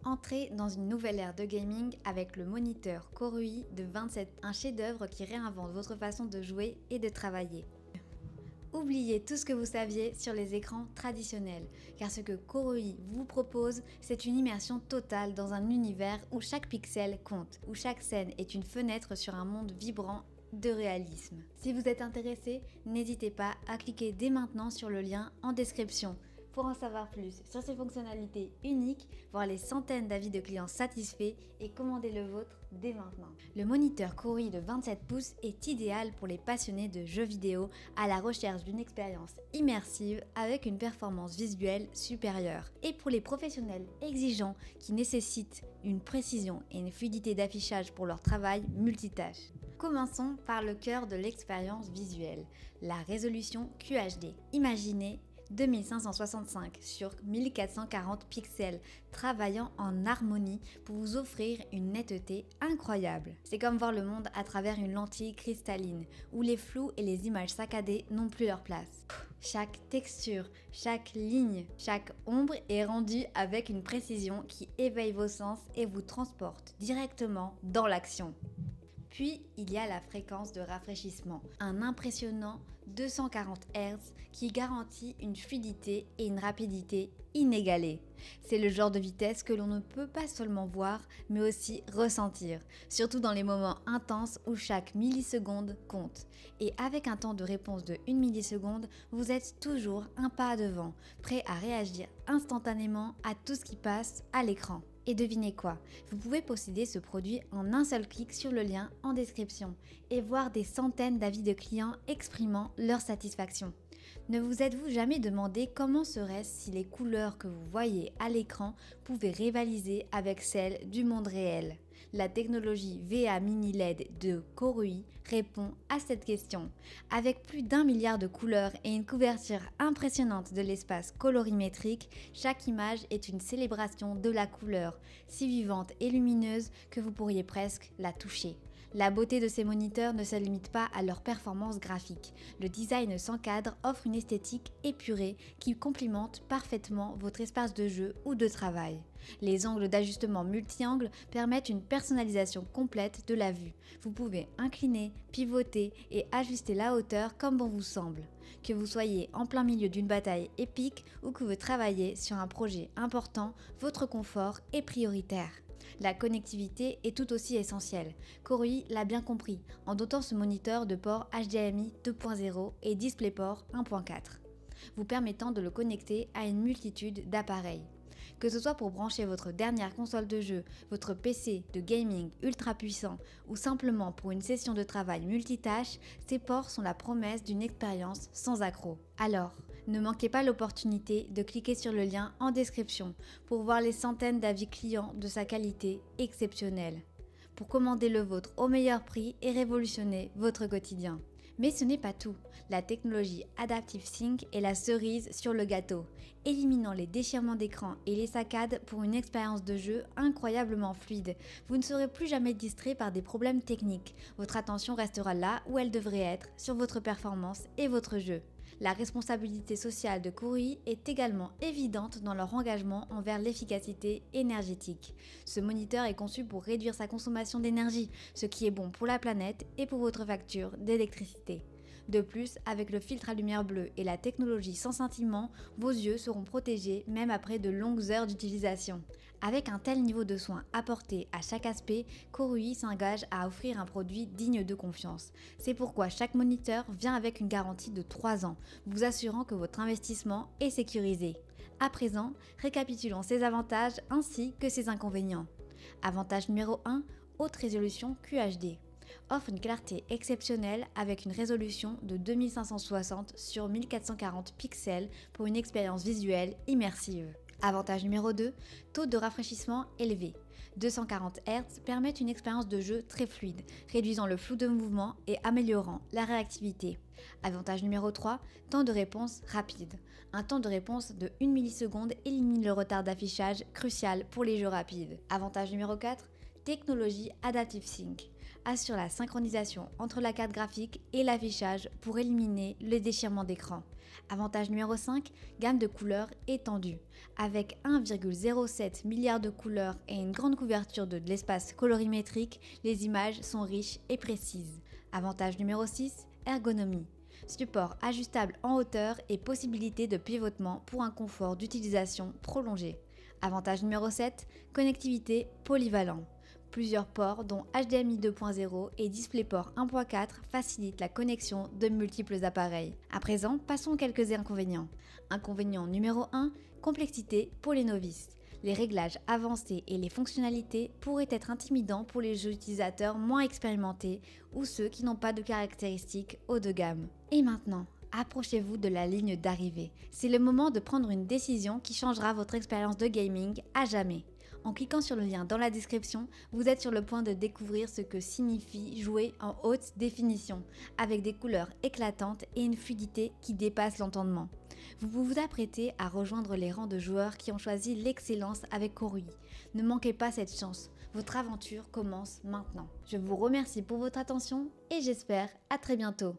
Entrez dans une nouvelle ère de gaming avec le moniteur Korui de 27, un chef-d'œuvre qui réinvente votre façon de jouer et de travailler. Oubliez tout ce que vous saviez sur les écrans traditionnels, car ce que Korui vous propose, c'est une immersion totale dans un univers où chaque pixel compte, où chaque scène est une fenêtre sur un monde vibrant de réalisme. Si vous êtes intéressé, n'hésitez pas à cliquer dès maintenant sur le lien en description. Pour en savoir plus sur ces fonctionnalités uniques, voir les centaines d'avis de clients satisfaits et commander le vôtre dès maintenant. Le moniteur Korui de 27 pouces est idéal pour les passionnés de jeux vidéo à la recherche d'une expérience immersive avec une performance visuelle supérieure. Et pour les professionnels exigeants qui nécessitent une précision et une fluidité d'affichage pour leur travail multitâche. Commençons par le cœur de l'expérience visuelle, la résolution QHD. Imaginez 2565 sur 1440 pixels, travaillant en harmonie pour vous offrir une netteté incroyable. C'est comme voir le monde à travers une lentille cristalline, où les flous et les images saccadées n'ont plus leur place. Chaque texture, chaque ligne, chaque ombre est rendue avec une précision qui éveille vos sens et vous transporte directement dans l'action. Puis, il y a la fréquence de rafraîchissement, un impressionnant 240 Hz qui garantit une fluidité et une rapidité inégalées. C'est le genre de vitesse que l'on ne peut pas seulement voir, mais aussi ressentir, surtout dans les moments intenses où chaque milliseconde compte. Et avec un temps de réponse de 1 milliseconde, vous êtes toujours un pas devant, prêt à réagir instantanément à tout ce qui passe à l'écran. Et devinez quoi? Vous pouvez posséder ce produit en un seul clic sur le lien en description et voir des centaines d'avis de clients exprimant leur satisfaction. Ne vous êtes-vous jamais demandé comment serait-ce si les couleurs que vous voyez à l'écran pouvaient rivaliser avec celles du monde réel? La technologie VA Mini LED de Korui répond à cette question. Avec plus d'1 milliard de couleurs et une couverture impressionnante de l'espace colorimétrique, chaque image est une célébration de la couleur, si vivante et lumineuse que vous pourriez presque la toucher. La beauté de ces moniteurs ne se limite pas à leur performance graphique. Le design sans cadre offre une esthétique épurée qui complimente parfaitement votre espace de jeu ou de travail. Les angles d'ajustement multi-angles permettent une personnalisation complète de la vue. Vous pouvez incliner, pivoter et ajuster la hauteur comme bon vous semble. Que vous soyez en plein milieu d'une bataille épique ou que vous travaillez sur un projet important, votre confort est prioritaire. La connectivité est tout aussi essentielle. Korui l'a bien compris en dotant ce moniteur de port HDMI 2.0 et DisplayPort 1.4, vous permettant de le connecter à une multitude d'appareils. Que ce soit pour brancher votre dernière console de jeu, votre PC de gaming ultra puissant ou simplement pour une session de travail multitâche, ces ports sont la promesse d'une expérience sans accroc. Alors, ne manquez pas l'opportunité de cliquer sur le lien en description pour voir les centaines d'avis clients de sa qualité exceptionnelle, pour commander le vôtre au meilleur prix et révolutionner votre quotidien. Mais ce n'est pas tout. La technologie Adaptive Sync est la cerise sur le gâteau, éliminant les déchirements d'écran et les saccades pour une expérience de jeu incroyablement fluide. Vous ne serez plus jamais distrait par des problèmes techniques. Votre attention restera là où elle devrait être, sur votre performance et votre jeu. La responsabilité sociale de Korui est également évidente dans leur engagement envers l'efficacité énergétique. Ce moniteur est conçu pour réduire sa consommation d'énergie, ce qui est bon pour la planète et pour votre facture d'électricité. De plus, avec le filtre à lumière bleue et la technologie sans scintillement, vos yeux seront protégés même après de longues heures d'utilisation. Avec un tel niveau de soin apporté à chaque aspect, Korui s'engage à offrir un produit digne de confiance. C'est pourquoi chaque moniteur vient avec une garantie de 3 ans, vous assurant que votre investissement est sécurisé. À présent, récapitulons ses avantages ainsi que ses inconvénients. Avantage numéro 1, haute résolution QHD. Offre une clarté exceptionnelle avec une résolution de 2560 sur 1440 pixels pour une expérience visuelle immersive. Avantage numéro 2, taux de rafraîchissement élevé. 240 Hz permettent une expérience de jeu très fluide, réduisant le flou de mouvement et améliorant la réactivité. Avantage numéro 3, temps de réponse rapide. Un temps de réponse de 1 milliseconde élimine le retard d'affichage crucial pour les jeux rapides. Avantage numéro 4, Technologie Adaptive Sync assure la synchronisation entre la carte graphique et l'affichage pour éliminer le déchirement d'écran. Avantage numéro 5, gamme de couleurs étendue. Avec 1,07 milliard de couleurs et une grande couverture de l'espace colorimétrique, les images sont riches et précises. Avantage numéro 6, ergonomie. Support ajustable en hauteur et possibilité de pivotement pour un confort d'utilisation prolongé. Avantage numéro 7, connectivité polyvalent. Plusieurs ports dont HDMI 2.0 et DisplayPort 1.4 facilitent la connexion de multiples appareils. À présent, passons aux quelques inconvénients. Inconvénient numéro 1, complexité pour les novices. Les réglages avancés et les fonctionnalités pourraient être intimidants pour les utilisateurs moins expérimentés ou ceux qui n'ont pas de caractéristiques haut de gamme. Et maintenant, approchez-vous de la ligne d'arrivée. C'est le moment de prendre une décision qui changera votre expérience de gaming à jamais. En cliquant sur le lien dans la description, vous êtes sur le point de découvrir ce que signifie jouer en haute définition, avec des couleurs éclatantes et une fluidité qui dépasse l'entendement. Vous vous apprêtez à rejoindre les rangs de joueurs qui ont choisi l'excellence avec Korui. Ne manquez pas cette chance, votre aventure commence maintenant. Je vous remercie pour votre attention et j'espère à très bientôt.